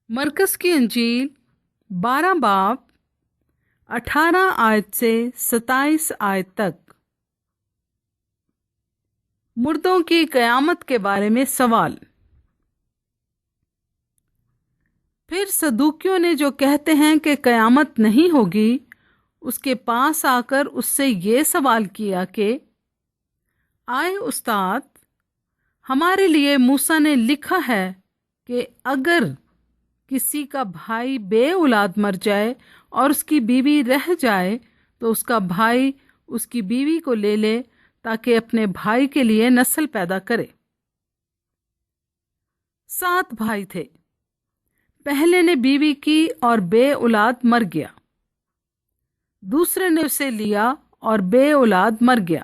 مرکز کی انجیل 12 باب 18 آیت سے 27 آیت تک۔ مردوں کی قیامت کے بارے میں سوال۔ پھر صدوقیوں نے جو کہتے ہیں کہ قیامت نہیں ہوگی اس کے پاس آ کر اس سے یہ سوال کیا کہ آئے استاد، ہمارے لیے موسیٰ نے لکھا ہے کہ اگر کسی کا بھائی بے اولاد مر جائے اور اس کی بیوی رہ جائے تو اس کا بھائی اس کی بیوی کو لے لے تاکہ اپنے بھائی کے لیے نسل پیدا کرے۔ 7 بھائی تھے۔ پہلے نے بیوی کی اور بے اولاد مر گیا، دوسرے نے اسے لیا اور بے اولاد مر گیا،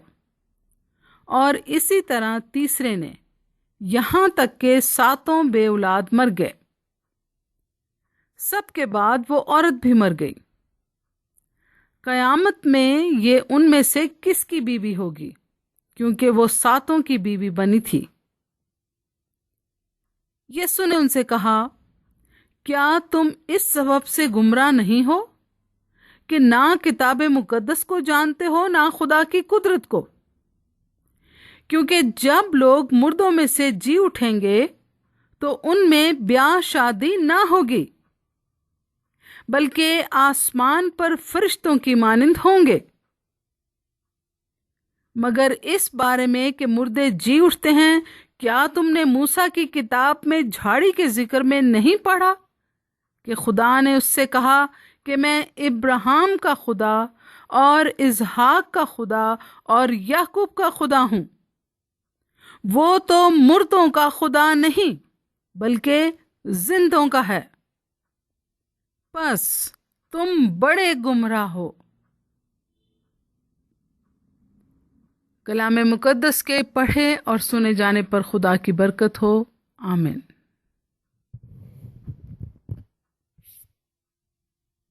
اور اسی طرح تیسرے نے، یہاں تک کہ 7 بے اولاد مر گئے۔ سب کے بعد وہ عورت بھی مر گئی۔ قیامت میں یہ ان میں سے کس کی بیوی ہوگی، کیونکہ وہ 7 کی بیوی بنی تھی۔ یسوع نے ان سے کہا، کیا تم اس سبب سے گمراہ نہیں ہو کہ نہ کتاب مقدس کو جانتے ہو نہ خدا کی قدرت کو؟ کیونکہ جب لوگ مردوں میں سے جی اٹھیں گے تو ان میں بیاہ شادی نہ ہوگی، بلکہ آسمان پر فرشتوں کی مانند ہوں گے۔ مگر اس بارے میں کہ مردے جی اٹھتے ہیں، کیا تم نے موسیٰ کی کتاب میں جھاڑی کے ذکر میں نہیں پڑھا کہ خدا نے اس سے کہا کہ میں ابراہیم کا خدا اور اسحاق کا خدا اور یعقوب کا خدا ہوں؟ وہ تو مردوں کا خدا نہیں بلکہ زندوں کا ہے۔ پس تم بڑے گمراہ ہو۔ کلام مقدس کے پڑھے اور سنے جانے پر خدا کی برکت ہو، آمین۔